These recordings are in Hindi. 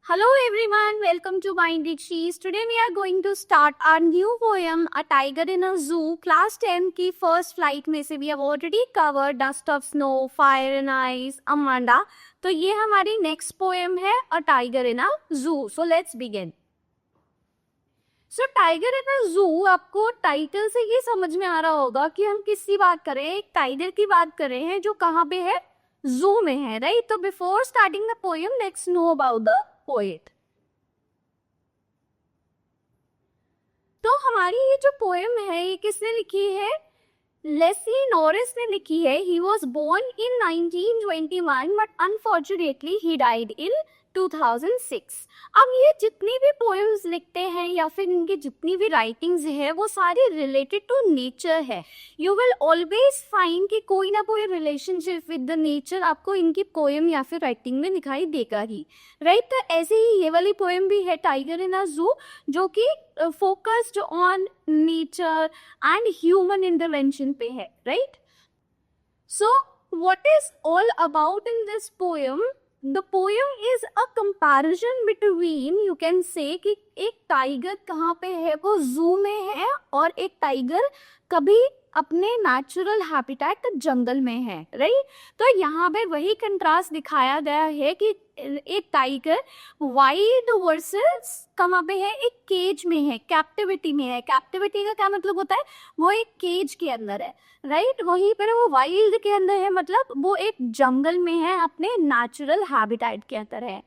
Hello everyone, welcome to Mind Dictionaries. Today we are going to start our new poem, A Tiger in a Zoo. Class 10 की first flight में से we have already covered Dust of Snow, Fire and Ice, Amanda. तो ये हमारी next poem है A Tiger in a Zoo. So let's begin. So Tiger in a Zoo, आपको टाइटल से ये समझ में आ रहा होगा कि हम किसकी बात कर रहे हैं. एक टाइगर की बात कर रहे हैं जो कहाँ पे है, जू में है, राइट. तो before starting the poem let's know about the poet. तो हमारी ये जो पोएम है ये किसने लिखी है, लेस्ली नॉरिस ने लिखी है. He was born in 1921 but unfortunately he died in 2006. अब ये जितनी भी पोएम्स लिखते हैं या फिर इनकी जितनी भी राइटिंग्स है वो सारी रिलेटेड टू नेचर है. यू विल ऑलवेज फाइंड कि कोई ना कोई रिलेशनशिप विद द नेचर आपको इनकी पोएम या फिर राइटिंग में दिखाई देगा ही, राइट. तो ऐसे ही ये वाली पोएम भी है टाइगर इन अ जू, जो कि focused on nature and human intervention पे है, right. So what is all about in this poem? The poem is a comparison between, you can say कि एक टाइगर कहाँ पे है, वो जू में है, और एक टाइगर कभी अपने नेचुरल हैबिटेट जंगल में है, राइट. तो यहाँ पे वही कंट्रास्ट दिखाया गया है कि एक टाइगर वाइल्ड वर्सेस कहाँ पे है, एक केज में है, कैप्टिविटी में है. कैप्टिविटी का क्या मतलब होता है, वो एक केज के अंदर है, राइट. वहीं पर वो वाइल्ड के अंदर है, मतलब वो एक जंगल में है, अपने नेचुरल हैबिटेट के अंदर है,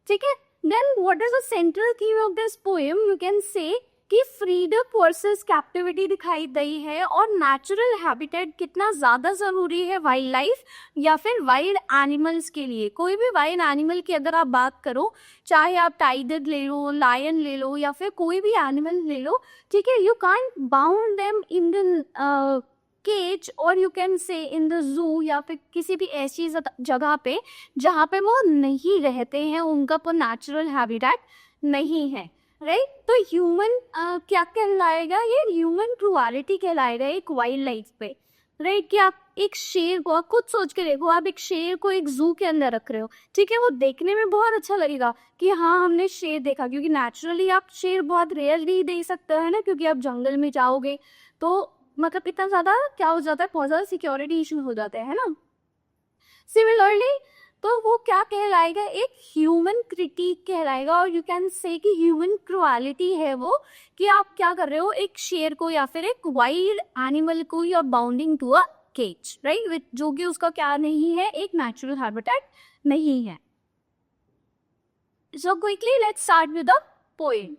ठीक है. Then what is the central theme of this poem? You can say कि फ्रीडम वर्सेस कैप्टिविटी दिखाई गई है, और नेचुरल हैबिटेट कितना ज़्यादा ज़रूरी है वाइल्ड लाइफ या फिर वाइल्ड एनिमल्स के लिए. कोई भी वाइल्ड एनिमल की अगर आप बात करो, चाहे आप टाइगर ले लो, लायन ले लो, या फिर कोई भी एनिमल ले लो, ठीक है, you can't bound them in the cage, और you can say in the zoo, या फिर किसी भी ऐसी जगह पे जहाँ पे वो नहीं रहते हैं, उनका पर नेचुरल हैबिटेट नहीं है, राइट. तो ह्यूमन क्या कहलाएगा, ये ह्यूमन क्रुअलिटी कहलाएगा एक वाइल्ड लाइफ पे, राइट. कि आप एक शेर को, खुद सोच के देखो, आप एक शेर को एक जू के अंदर रख रहे हो, ठीक है, वो देखने में बहुत अच्छा लगेगा कि हाँ हमने शेर देखा, क्योंकि नेचुरली आप शेर बहुत रेयरली देख सकते हैं ना, क्योंकि आप जंगल में जाओगे तो मतलब इतना ज़्यादा क्या हो जाता है, बहुत ज़्यादा सिक्योरिटी इशू हो जाते हैं ना. सिमिलरली तो वो क्या कहलाएगा, एक ह्यूमन क्रिटिक कहलाएगा, और यू कैन से कि ह्यूमन क्रुअलिटी है वो, कि आप क्या कर रहे हो, एक शेर को या फिर एक वाइल्ड एनिमल को you are bounding to a cage, right, जो कि उसका क्या नहीं है, एक नेचुरल हैबिटेट नहीं है. So quickly let's start with the poem.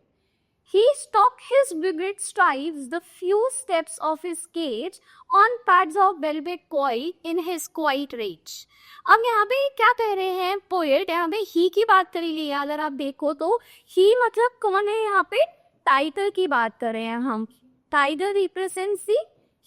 He stalked his vivid strides the few steps of his cage on pads of velvet koi in his quiet rage. अब यहाँ पे क्या कह रहे हैं पोएट, यहाँ पे ही की बात करी ली है. अगर आप देखो तो ही मतलब कौन है, यहाँ पे टाइगर की बात कर रहे हैं हम. टाइगर रिप्रेजेंट्स दी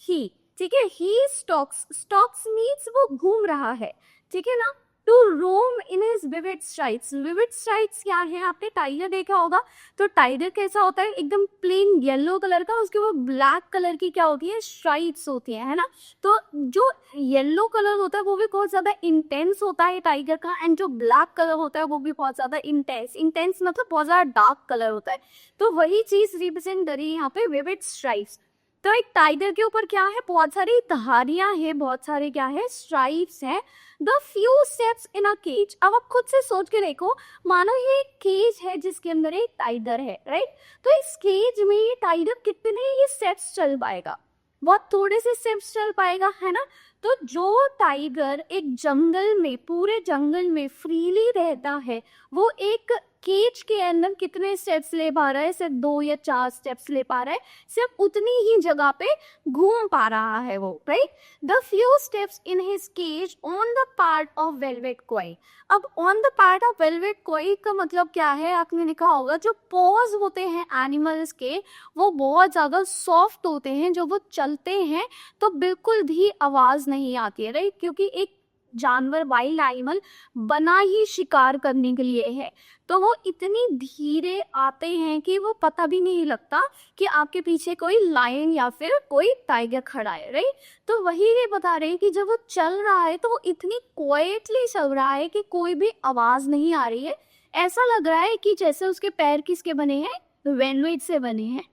ही, ठीक है. ही स्टॉक्स मीन्स वो घूम रहा है, ठीक है ना. To roam in his vivid stripes. Vivid stripes क्या है, आपने टाइगर देखा होगा, तो टाइगर कैसा होता है, एकदम प्लेन येलो कलर का, उसके ऊपर ब्लैक कलर की क्या होती है, स्ट्राइप्स होती है ना. तो जो येलो कलर होता है वो भी बहुत ज़्यादा इंटेंस होता है टाइगर का, एंड जो ब्लैक कलर होता है वो भी बहुत ज़्यादा इंटेंस मतलब बहुत ज़्यादा डार्क कलर होता है. तो वही चीज़ रिप्रेजेंट करी है यहाँ पे विविड स्ट्राइप्स. तो एक टाइगर के ऊपर क्या है, बहुत सारी धारियां हैं, बहुत सारे क्या है, स्ट्राइप्स है. The few steps in a cage. अब आप खुद से सोच के देखो, मानो ये एक केज है जिसके अंदर एक टाइगर है, राइट. तो इस केज में ये टाइगर कितने ही स्टेप्स चल पाएगा, बहुत थोड़े से स्टेप्स चल पाएगा, है ना. तो जो टाइगर एक जंगल में, पूरे जंगल में फ्रीली रहता है, वो एक केज के अंदर कितने स्टेप्स ले पा रहा है, सिर्फ 2 या 4 स्टेप्स ले पा रहा है, सिर्फ उतनी ही जगह पे घूम पा रहा है वो, right. The few steps in his cage on the part of velvet quiet. अब on the part of velvet quiet का मतलब क्या है, आपने लिखा होगा जो पॉज होते हैं एनिमल्स के, वो बहुत ज़्यादा सॉफ्ट होते हैं, जो वो चलते हैं तो बिल्कुल भी आवाज़ नहीं आती है, राइट. क्योंकि एक जानवर, वाइल्ड एनिमल बना ही शिकार करने के लिए है, तो वो इतनी धीरे आते हैं कि वो पता भी नहीं लगता कि आपके पीछे कोई लायन या फिर कोई टाइगर खड़ा है, राइट. तो वही ये बता रहे हैं कि जब वो चल रहा है तो वो इतनी क्वाइटली चल रहा है कि कोई भी आवाज़ नहीं आ रही है, ऐसा लग रहा है कि जैसे उसके पैर किसके बने हैं, वेनविट से बने हैं।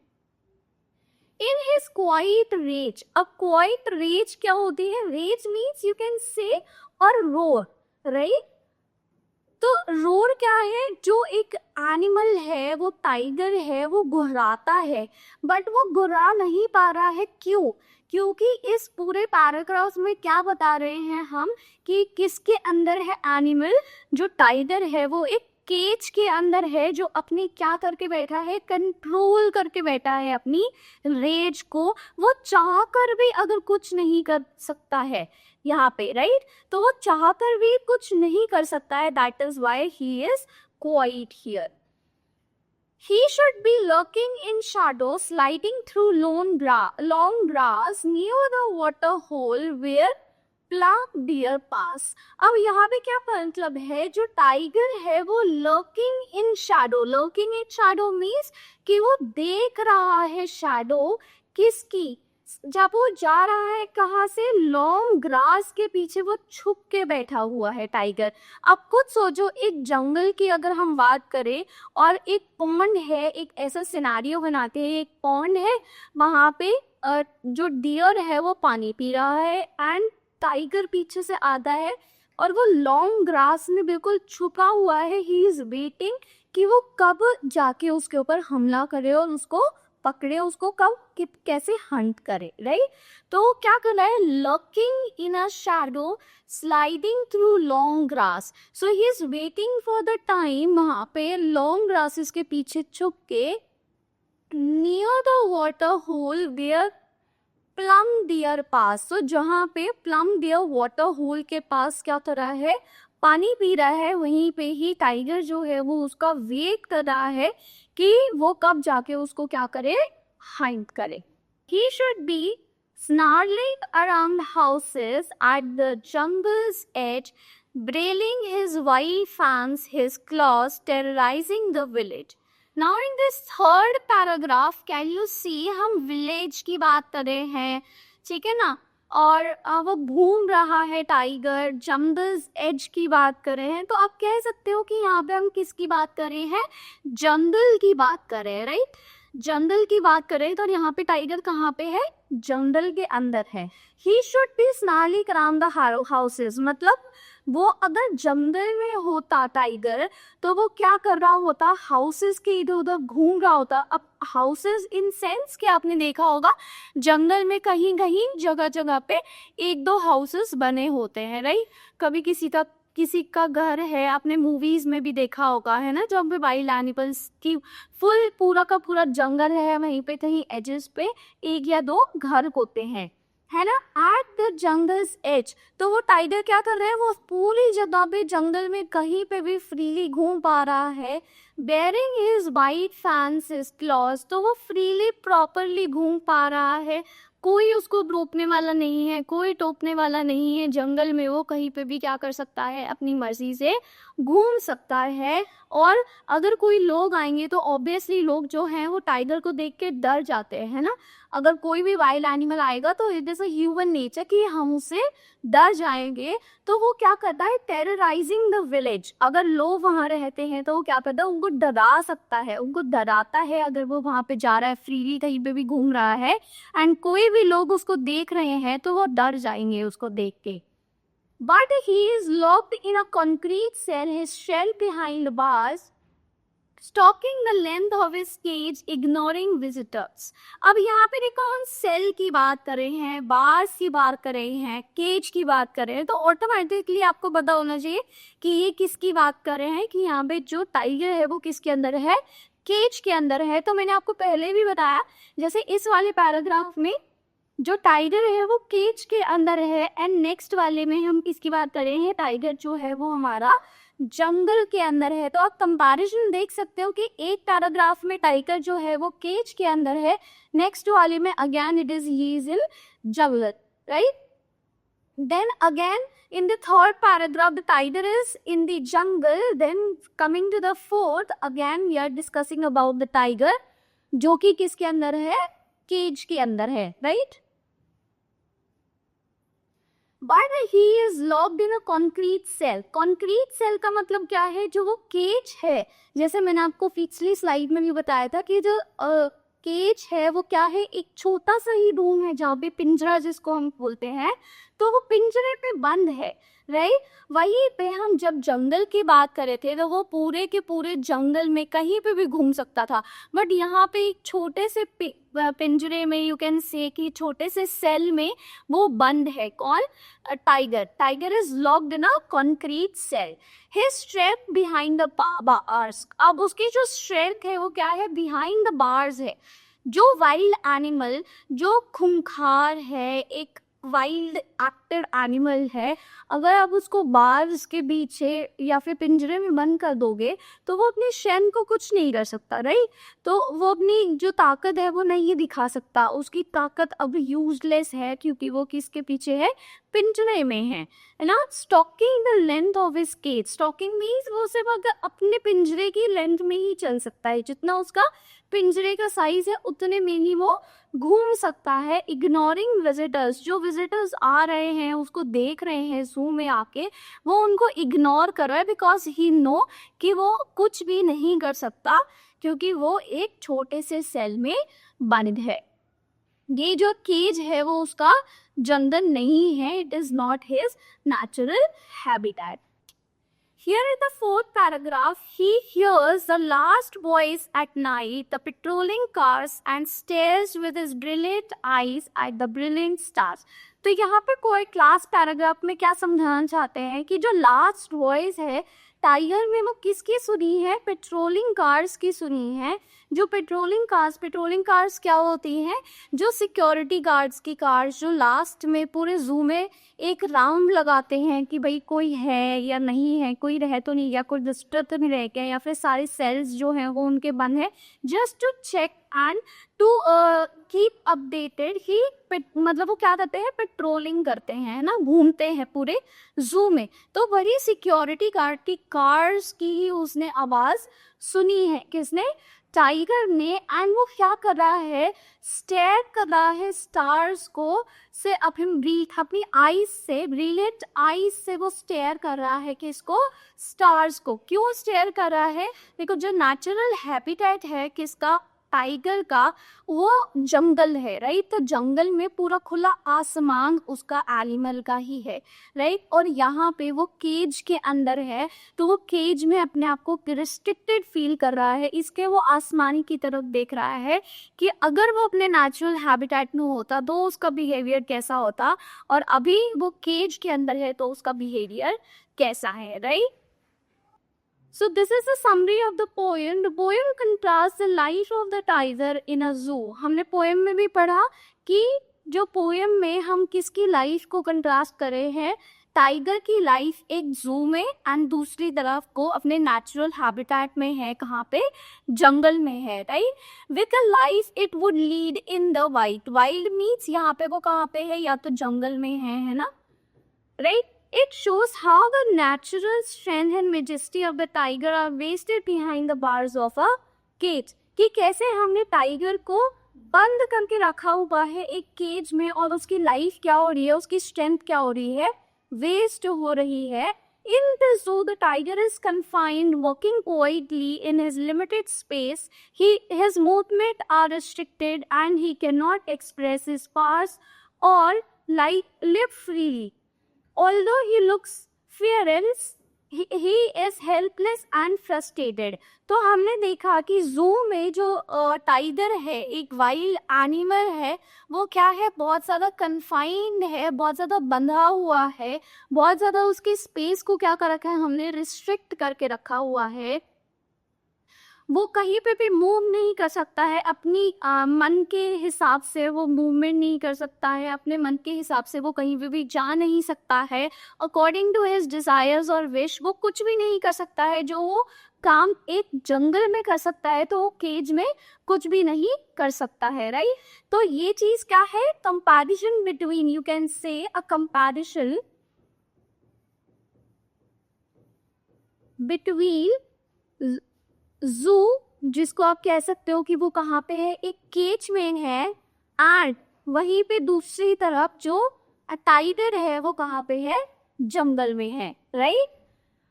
इन हिज क्वाइट रेज, अब क्वाइट रेज क्या होती है, रेज मीन्स यू कैन से और रोर, राइट। तो रोर क्या है, जो एक एनिमल है, वो टाइगर है, वो गुर्राता है, बट वो गुर्रा नहीं पा रहा है, क्यों, क्योंकि इस पूरे पैराग्राफ में क्या बता रहे हैं हम कि किसके अंदर है एनिमल, जो टाइगर है वो एक केज के अंदर है, जो अपनी क्या करके बैठा है, कंट्रोल करके बैठा है अपनी रेज को, वो चाह कर भी अगर कुछ नहीं कर सकता है यहाँ पे, राइट। तो वो चाह कर भी कुछ नहीं कर सकता है, that is why he is quite here. He should be lurking in shadow, sliding through long grass near the water hole where plump deer pass. अब यहाँ पे क्या मतलब है, जो टाइगर है वो lurking in shadow, lurking in shadow means कि वो देख रहा है शैडो किसकी, जब वो जा रहा है कहाँ से, लॉन्ग ग्रास के पीछे वो छुप के बैठा हुआ है टाइगर। अब खुद सोचो, एक जंगल की अगर हम बात करें और एक पॉन्ड है, एक ऐसा सिनेरियो बनाते हैं, एक पॉन्ड है, वहाँ पे जो डियर है वो पानी पी रहा है एंड टाइगर पीछे से आता है और वो लॉन्ग ग्रास में बिल्कुल छुपा हुआ है, ही इज वेटिंग कि वो कब जाके उसके ऊपर हमला करे और उसको पकड़े, उसको कब कैसे हंट करे, राइट। तो क्या कर रहा है, lurking in a shadow, sliding through long grass, so he is waiting for the time, वहां पे लॉन्ग ग्रासेस के पीछे छुप के, near the water hole where plump deer pass, तो जहाँ पे प्लम डियर वाटर होल के पास क्या कर रहा है, पानी पी रहा है, वहीं पे ही टाइगर जो है वो उसका वेट कर रहा है कि वो कब जाके उसको क्या करे, हाइंट करे। He should be snarling around houses at the jungle's edge, brailing his white fans, his claws, terrorizing the village. Now in this third paragraph, can you see हम village की बात कर रहे हैं, ठीक है ना, और वो घूम रहा है टाइगर, जंगल्स एज की बात कर रहे हैं, तो आप कह सकते हो कि यहाँ पे हम किसकी बात कर रहे हैं, जंगल की बात कर रहे हैं, राइट। जंगल की बात कर रहे हैं, तो यहाँ पे टाइगर कहाँ पे है, जंगल के अंदर है। He should be snarling around the houses, मतलब वो अगर जंगल में होता टाइगर तो वो क्या कर रहा होता, हाउसेस के इधर उधर घूम रहा होता। अब हाउसेस इन सेंस कि आपने देखा होगा जंगल में कहीं कहीं जगह जगह पे एक दो हाउसेस बने होते हैं, राइट। कभी किसी का घर है, आपने मूवीज में भी देखा होगा, है ना, जब भी वाइल्ड एनिमल्स की फुल पूरा का पूरा जंगल है, वहीं पे कहीं एजेस पे एक या दो घर होते हैं, है ना, एट द जंगल्स एज। तो वो टाइगर क्या कर रहे हैं, वो पूरी जगह पे जंगल में कहीं पे भी फ्रीली घूम पा रहा है, bearing his white fans his clause, तो वो फ्रीली प्रॉपरली घूम पा रहा है, कोई उसको रोकने वाला नहीं है, कोई टोकने वाला नहीं है, जंगल में वो कहीं पे भी क्या कर सकता है, अपनी मर्जी से घूम सकता है। और अगर कोई लोग आएंगे तो ऑब्वियसली लोग जो हैं वो टाइगर को देख के डर जाते हैं, है ना। अगर कोई भी वाइल्ड एनिमल आएगा तो it is a human nature कि हम उससे डर जाएंगे, तो वो क्या करता है, टेरराइजिंग द विलेज। अगर लोग वहाँ रहते हैं तो वो क्या करता है, उनको डरा सकता है, उनको डराता है, अगर वो वहाँ पे जा रहा है, फ्रीली कहीं पे भी घूम रहा है एंड कोई भी लोग उसको देख रहे हैं तो वो डर जाएंगे उसको देख के। But he is locked in a concrete cell, his shell behind bars, stalking the length of his cage, ignoring visitors. अब यहाँ पे देखो हम सेल की बात कर रहे हैं, बार्स की बात कर रहे हैं, केज की बात कर रहे हैं, तो ऑटोमेटिकली आपको पता होना चाहिए कि ये किसकी बात कर रहे हैं, कि यहाँ पे जो टाइगर है वो किसके अंदर है, केज के अंदर है। तो मैंने आपको पहले भी बताया, जैसे इस वाले पैराग्राफ में जो टाइगर है वो केज के अंदर है एंड नेक्स्ट वाले में हम किसकी बात कर रहे हैं, टाइगर जो है वो हमारा जंगल के अंदर है। तो आप कंपैरिजन देख सकते हो कि एक पैराग्राफ में टाइगर जो है वो केज के अंदर है, नेक्स्ट वाले में again it is he is in jungle, right. Then again in the third paragraph the tiger is in the jungle, then coming to the fourth again we are discussing about the tiger जो कि किसके अंदर है, केज के अंदर है, right. But he is locked in a concrete cell. Concrete cell का मतलब क्या है, जो वो केज है, जैसे मैंने आपको पिछली स्लाइड में भी बताया था कि जो केज है वो क्या है, एक छोटा सा ही रूम है जहाँ पे पिंजरा जिसको हम बोलते हैं, तो वो पिंजरे पे बंद है, राइट। वहीं पे हम जब जंगल की बात करे थे तो वो पूरे के पूरे जंगल में कहीं पे भी घूम सकता था, बट यहाँ पे एक छोटे से पिंजरे में, यू कैन से कि छोटे से सेल में वो बंद है। कौन? Tiger. Tiger is locked in a concrete cell. His strength behind the bars. अब उसकी जो स्ट्रेंथ है वो क्या है, बिहाइंड द बार्स है। जो वाइल्ड एनिमल, जो खूंखार है, एक वाइल्ड एक्टिव एनिमल है, अगर आप उसको बार्स के पीछे या फिर पिंजरे में बंद कर दोगे तो वो अपनी स्ट्रेंथ को कुछ नहीं कर सकता, राइट। तो वो अपनी जो ताकत है वो नहीं दिखा सकता, उसकी ताकत अब यूजलेस है क्योंकि वो किसके पीछे है, पिंजरे में है ना। Stalking the length of his cage. Stalking means वो सिर्फ अगर अपने पिंजरे की लेंथ में ही चल सकता है, जितना उसका पिंजरे का साइज है उतने में ही वो घूम सकता है। Ignoring visitors. जो विजिटर्स आ रहे हैं उसको देख रहे हैं जू में आके, वो उनको इग्नोर कर रहा है, बिकॉज ही नो कि वो कुछ भी नहीं कर सकता क्योंकि वो एक छोटे से सेल में बंद है। ये जो केज है वो उसका जंगल नहीं है, it is not his natural habitat. Here in the fourth paragraph, he hears the last voice at night, the patrolling cars, and stares with his brilliant eyes at the brilliant stars. तो यहाँ पे कोई क्लास पैराग्राफ में क्या समझाना चाहते हैं कि जो लास्ट वॉइस है टाइगर में वो किसकी सुनी है, पेट्रोलिंग कार्स की सुनी है। जो पेट्रोलिंग कार्स क्या होती हैं, जो सिक्योरिटी गार्ड्स की कार्स, जो लास्ट में पूरे जू में एक राउंड लगाते हैं कि भाई कोई है या नहीं है, कोई रह तो नहीं, या कोई डिस्टर्ब तो नहीं रह गया, या फिर सारे सेल्स जो हैं वो उनके बंद है, just to check and to keep updated. ही मतलब वो क्या करते हैं, पेट्रोलिंग करते हैं ना, घूमते हैं पूरे जू में। तो बड़ी सिक्योरिटी गार्ड की कार्स की ही उसने आवाज सुनी है, किसने, टाइगर ने। एंड वो क्या कर रहा है, स्टेयर कर रहा है स्टार्स को, से अपनी आईज से, ब्रिलियंट आईज से वो स्टेयर कर रहा है किसको, स्टार्स को। क्यों स्टेयर कर रहा है, देखो जो नेचुरल हैबिटेट है किसका, टाइगर का, वो जंगल है, राइट। तो जंगल में पूरा खुला आसमान उसका एनिमल का ही है, राइट। और यहाँ पे वो केज के अंदर है, तो वो केज में अपने आप को रिस्ट्रिक्टेड फील कर रहा है, इसके वो आसमानी की तरफ देख रहा है कि अगर वो अपने नेचुरल हैबिटेट में होता तो उसका बिहेवियर कैसा होता, और अभी वो केज के अंदर है तो उसका बिहेवियर कैसा है, right. So this is a summary of the poem. The poem contrasts the life of the tiger in a zoo. हमने पोएम में भी पढ़ा कि जो पोएम में हम किसकी लाइफ को कंट्रास्ट कर रहे हैं, टाइगर की लाइफ एक जू में, एंड दूसरी तरफ को अपने नेचुरल हैबिटेट में है, कहाँ पे, जंगल में है, right. With a life it would lead in the wild. Wild means यहाँ पे वो कहाँ पे है, या तो जंगल में है ना, right. It shows how the natural strength and majesty of the tiger are wasted behind the bars of a cage. कि कैसे हमने टाइगर को बंद करके रखा हुआ है एक केज में, और उसकी लाइफ क्या हो रही है, उसकी स्ट्रेंथ क्या हो रही है, वेस्ट हो रही है। In the zoo, the tiger is confined, walking quietly in his limited space. His movements are restricted, and he cannot express his powers or live freely. Although he looks fearless, he is helpless and frustrated. तो हमने देखा कि जू में जो टाइगर है, एक वाइल्ड एनिमल है, वो क्या है, बहुत ज़्यादा कन्फाइंड है, बहुत ज़्यादा बंधा हुआ है, बहुत ज़्यादा उसकी स्पेस को क्या कर रखा है हमने, रिस्ट्रिक्ट करके रखा हुआ है। वो कहीं पे भी मूव नहीं कर सकता है, अपनी मन के हिसाब से वो मूवमेंट नहीं कर सकता है, अपने मन के हिसाब से वो कहीं पे भी जा नहीं सकता है। अकॉर्डिंग टू हिज डिज़ायर्स और विश वो कुछ भी नहीं कर सकता है, जो वो काम एक जंगल में कर सकता है तो वो केज में कुछ भी नहीं कर सकता है, राइट। तो ये चीज़ क्या है, कंपैरिजन बिटवीन, यू कैन से अ कंपैरिजन बिटवीन जू, जिसको आप कह सकते हो कि वो कहाँ पे है, एक केज में है, एंड वहीं पे दूसरी तरफ जो टाइगर है वो कहाँ पे है, जंगल में है, right.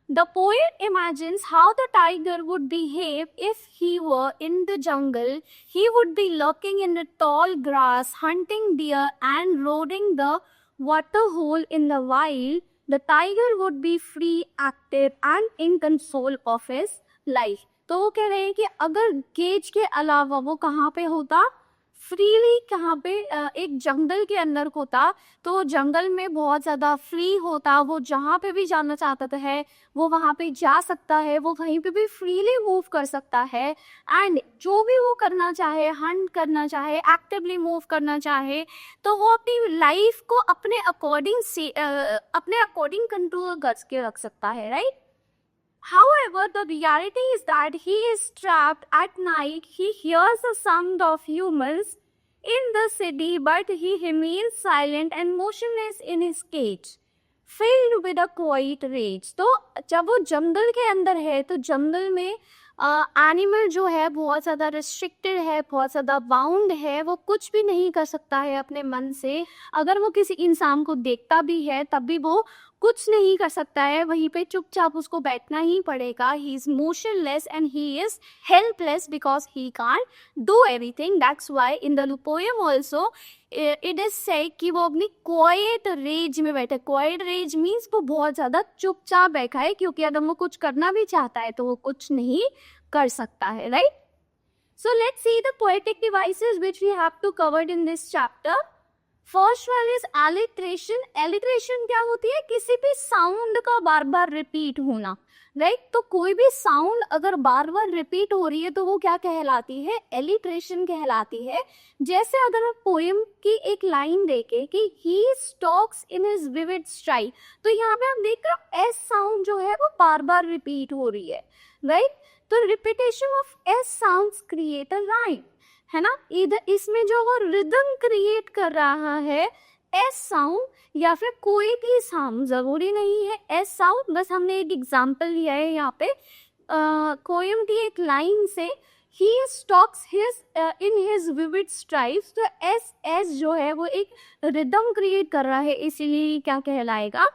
The poet imagines how the tiger would behave if he were in the jungle. He would be lurking in the tall grass, hunting deer and roaring the water hole in the wild. The tiger would be free, active and in control of his life. तो वो कह रहे हैं कि अगर केज के अलावा वो कहाँ पे होता, फ्रीली कहाँ पे, एक जंगल के अंदर होता, तो जंगल में बहुत ज़्यादा फ्री होता, वो जहाँ पे भी जाना चाहता है वो वहाँ पे जा सकता है, वो कहीं पे भी फ्रीली मूव कर सकता है. एंड जो भी वो करना चाहे, हंट करना चाहे, एक्टिवली मूव करना चाहे, तो वो अपनी लाइफ को अपने अकॉर्डिंग कंट्रोल करके रख सकता है, right. However, the reality is that he is trapped at night. He hears the sound of humans in the city, but he remains silent and motionless in his cage, filled with a quiet rage. तो जब वो जंगल के अंदर है, तो जंगल में एनिमल जो है बहुत ज़्यादा रिस्ट्रिक्टेड है, बहुत ज़्यादा बाउंड है, वो कुछ भी नहीं कर सकता है अपने मन से. अगर वो किसी इंसान को देखता भी है तब भी वो कुछ नहीं कर सकता है, वहीं पे चुपचाप उसको बैठना ही पड़ेगा. He is motionless and he is helpless because he can't do everything. That's why in the poem also it is said कि वो अपनी क्वाइट रेज में बैठे. क्वाइट रेज मीन्स वो बहुत ज़्यादा चुपचाप बैठा है, क्योंकि अगर वो कुछ करना भी चाहता है तो वो कुछ नहीं कर सकता है, right. So let's see the poetic devices which we have to covered in this chapter. First one is alliteration. Alliteration क्या होती है, किसी भी साउंड का बार बार रिपीट होना, राइट. तो कोई भी साउंड अगर बार बार रिपीट हो रही है तो वो क्या कहलाती है, एलिट्रेशन कहलाती है. जैसे अगर हम पोएम की एक लाइन देखें कि he stalks in his vivid strike, तो यहाँ पे हम देख रहे एस साउंड जो है वो बार बार रिपीट हो रही है, राइट. तो repetition of S sounds create a rhyme, है ना. इधर इसमें जो वो रिदम क्रिएट कर रहा है एस साउंड, या फिर कोई भी साउंड, जरूरी नहीं है एस साउंड, बस हमने एक एग्जांपल लिया है यहाँ पे पोएम की एक लाइन से. He stalks his in his vivid stripes, तो एस एस जो है वो एक रिदम क्रिएट कर रहा है, इसीलिए क्या कहलाएगा,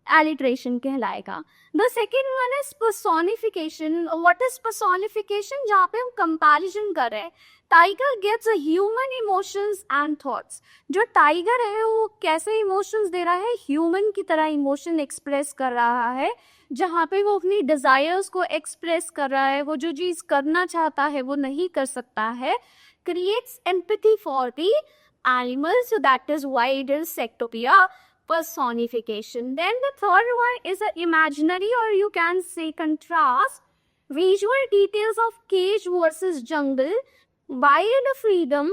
एलिट्रेशन कहलाएगा. The second one is personification. What is personification, जहाँ पे हम कंपैरिजन कर रहे हैं. Tiger gets human emotions and thoughts. जो टाइगर है वो कैसे इमोशंस दे रहा है, ह्यूमन की तरह इमोशन एक्सप्रेस कर रहा है, जहाँ पे वो अपनी डिजायर्स को एक्सप्रेस कर रहा है, वो जो चीज करना चाहता है वो नहीं कर सकता है. Creates empathy for the animals, so that is why it is said to be a personification. Then the third one is an imaginary, or you can say contrast, visual details of cage versus jungle, wild freedom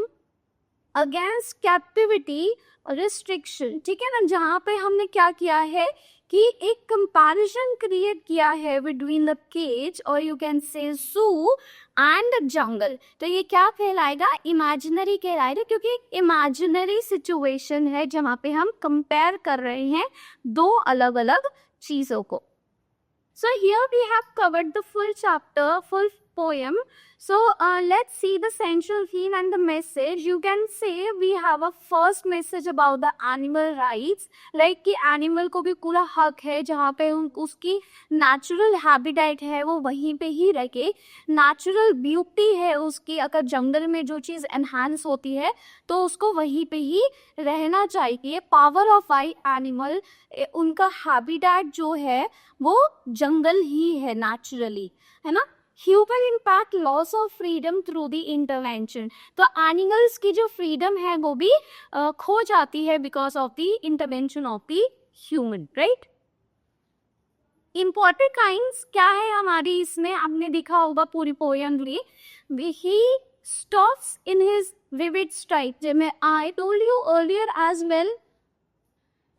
against captivity, restriction. ठीक है ना, जहाँ पे हमने क्या किया है कि एक कंपैरिजन क्रिएट किया है बिटवीन द केज और यू कैन से जू एंड जंगल. तो ये क्या कहलाएगा, इमेजिनरी कहलाएगा, क्योंकि एक इमेजिनरी सिचुएशन है जहाँ पे हम कंपेयर कर रहे हैं दो अलग अलग चीज़ों को. So here we have covered the full chapter, full poem. So let's see the central theme and the message. You can say we have a first message about the animal rights, like कि animal को भी पूरा हक है जहाँ पे उसकी natural habitat है वो वहीं पे ही रखे, natural beauty है उसकी, अगर जंगल में जो चीज़ enhance होती है तो उसको वहीं पे ही रहना चाहिए. Power of why animal, उनका habitat जो है वो जंगल ही है naturally, है ना. Human impact, loss of freedom through the intervention. तो एनिमल्स की जो फ्रीडम है वो भी खो जाती है because of the intervention of the human, right. Important kinds क्या है हमारी इसमें, आपने देखा होगा पूरी पोएम में, he stops in his vivid strike, जिसमें I told you earlier as well.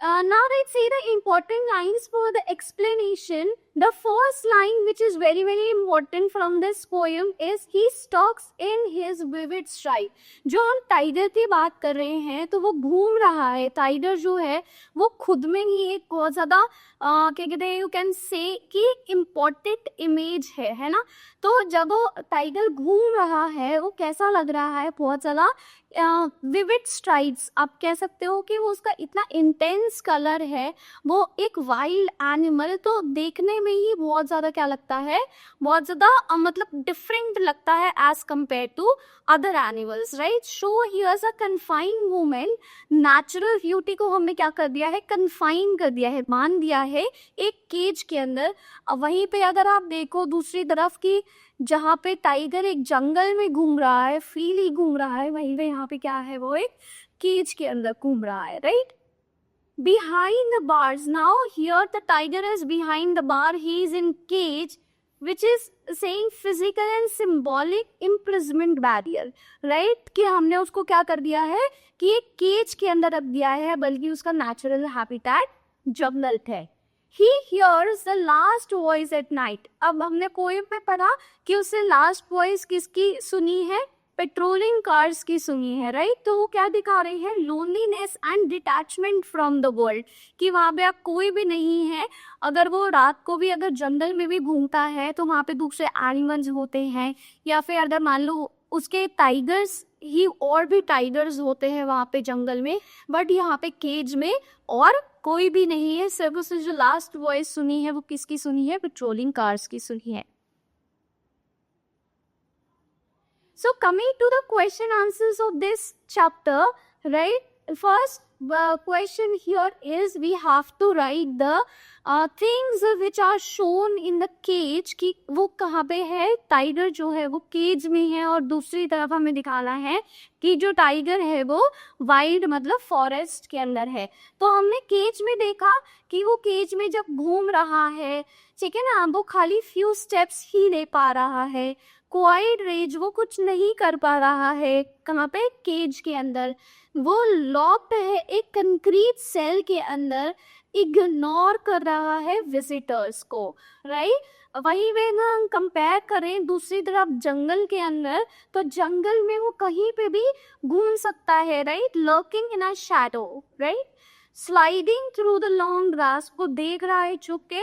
Now let's see the important lines for the explanation. The first line which is very very important from this poem is he stalks in his vivid stride. जो हम टाइगर की बात कर रहे हैं तो वो घूम रहा है, टाइगर जो है वो खुद में ही एक बहुत ज़्यादा क्या कहते हैं, यू कैन से कि इम्पोर्टेंट इमेज है ना. तो जब वो टाइगर घूम रहा है वो कैसा लग रहा है, बहुत ज़्यादा विविड स्ट्राइड्स आप कह सकते हो कि वो उसका इतना इंटेंस कलर है, वो एक वाइल्ड एनिमल तो देखने में ही बहुत ज़्यादा क्या लगता है, बहुत ज़्यादा मतलब डिफरेंट लगता है as compare to other animals, right. Show here's a confined woman. Natural beauty को हमने क्या कर दिया है, कन्फाइन कर दिया है, मान दिया है एक केज के अंदर. वहीं पे अगर आप देखो दूसरी तरफ की जहाँ पे टाइगर एक जंगल में घूम रहा है, फ्रीली घूम रहा है, वहीं पे यहाँ पे क्या है, वो एक केज के अंदर घूम रहा है, right. Behind the bars, now here the tiger is behind the bar, he is in cage, which is saying physical and symbolic imprisonment barrier, right. कि हमने उसको क्या कर दिया है कि एक केज के अंदर रख दिया है, बल्कि उसका नेचुरल हैबिटेट जंगल है. He hears the last voice at night. अब हमने पोएम में पढ़ा कि उससे लास्ट वॉइस किसकी सुनी है, पेट्रोलिंग कार्स की सुनी है, राइट. तो वो क्या दिखा रही है, loneliness and detachment from the world, कि वहाँ पे आप कोई भी नहीं है. अगर वो रात को भी अगर जंगल में भी घूमता है तो वहाँ पे दूसरे एनिमल्स होते हैं, या फिर अगर मान लो उसके टाइगर्स ही और भी टाइगर्स होते हैं वहाँ पे जंगल में, बट यहाँ पे केज में और कोई भी नहीं है. सिर्फ उसने जो लास्ट वॉइस सुनी है वो किसकी सुनी है, पेट्रोलिंग कार्स की सुनी है. So coming to the question answers of this chapter, right? First question here is we have to write the things which are shown in the cage, कि वो कहाँ पे है, टाइगर जो है वो केज में है, और दूसरी तरफ हमें दिखाना है कि जो टाइगर है वो वाइल्ड मतलब फॉरेस्ट के अंदर है. तो हमने केज में देखा कि वो केज में जब घूम रहा है, ठीक है ना, वो खाली फ्यू स्टेप्स ही ले पा रहा है. क्वाइट रेज, वो कुछ नहीं कर पा रहा है, कहाँ पे, केज के अंदर. वो लॉक्ड है एक कंक्रीट सेल के अंदर, इग्नोर कर रहा है विजिटर्स को, राइट. वहीं पे ना हम कंपेयर करें दूसरी तरफ जंगल के अंदर, तो जंगल में वो कहीं पे भी घूम सकता है, right. Lurking in a shadow, right. Sliding through the long grass, वो देख रहा है छुप के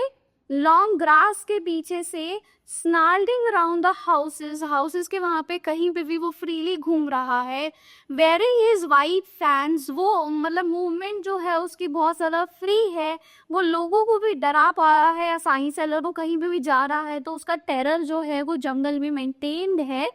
लॉन्ग ग्रास के पीछे से. स्नाल्डिंग अराउंड द हाउसेस, हाउसेस के वहाँ पे कहीं पे भी वो फ्रीली घूम रहा है. वेयरिंग हिज वाइट फैंस, वो मतलब मूवमेंट जो है उसकी बहुत ज़्यादा फ्री है, वो लोगों को भी डरा पा रहा है आसानी से. अगर वो कहीं पे भी जा रहा है तो उसका टेरर जो है वो जंगल में मेंटेन्ड है.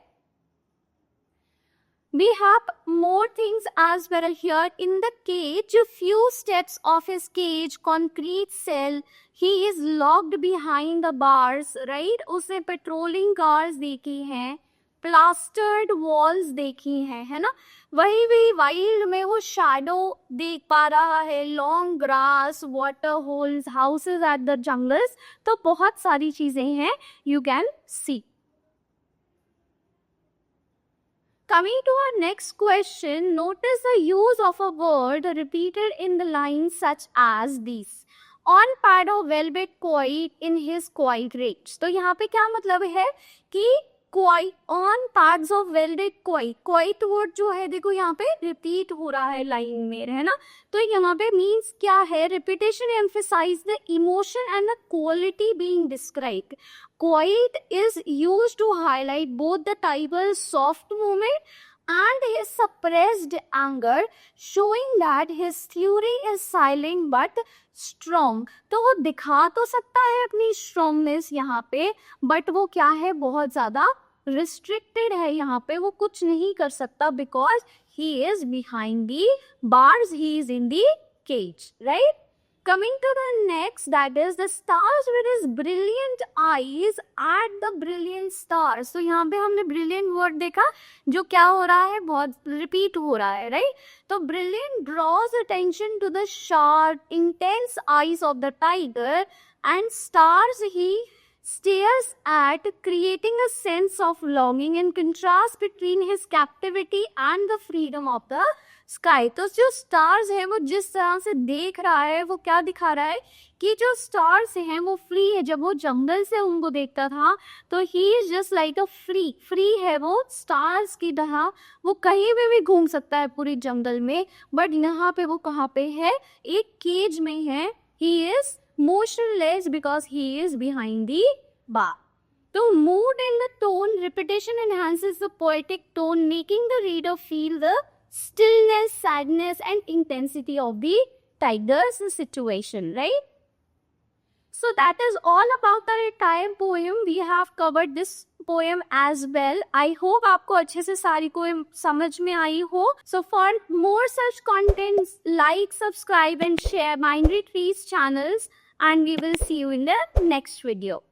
We have more things as well here in the cage. Few steps of his cage, concrete cell. He is locked behind the bars, right? उसने पेट्रोलिंग कार्स देखी हैं, प्लास्टर्ड वॉल्स देखी हैं, है ना. वही भी वाइल्ड में वो शैडो देख पा रहा है, long grass, water holes, houses at the jungles. तो बहुत सारी चीजें हैं, you can see. Coming to our next question, notice the use of a word repeated in the lines such as these. On part of velvet quiet in his quiet rage. तो यहाँ पे क्या मतलब है कि quiet on parts of velvet quiet. Quiet word जो है देखो यहाँ पे रिपीट हो रहा है लाइन में, है ना. तो यहाँ पे मीन्स क्या है, repetition emphasize the emotion and the quality being described. Quiet is used to highlight both the tiger's soft movement and his suppressed anger, showing that his fury is silent but strong. तो वो दिखा तो सकता है अपनी स्ट्रॉन्गनेस यहाँ पे, बट वो क्या है, बहुत ज़्यादा रिस्ट्रिक्टेड है. यहाँ पे वो कुछ नहीं कर सकता because he is behind the bars, he is in the cage, right. Coming to the next, that is the stars with his brilliant eyes at the brilliant stars. तो यहाँ पे हमने brilliant word देखा, जो क्या हो रहा है, बहुत repeat हो रहा है, right? तो brilliant draws attention to the sharp, intense eyes of the tiger, and stars he stares at, creating a sense of longing and contrast between his captivity and the freedom of the sky. तो जो स्टार्स है वो जिस तरह से देख रहा है वो क्या दिखा रहा है कि जो स्टार्स हैं वो फ्री है। जब वो जंगल से उनको देखता था तो he is just like a free है वो स्टार्स की तरह, वो कहीं भी घूम सकता है पूरी जंगल में। बट यहाँ पे वो कहाँ पे है, एक केज में है। He is motionless because he is behind the bar. The mood and the tone, repetition enhances the poetic tone, making the reader feel the stillness, sadness, and intensity of the tiger's situation, right? So that is all about the entire poem. We have covered this poem as well. I hope आपको अच्छे से सारी poem समझ में आई हो. So for more such contents, like, subscribe and share Mindry Trees channels, and we will see you in the next video.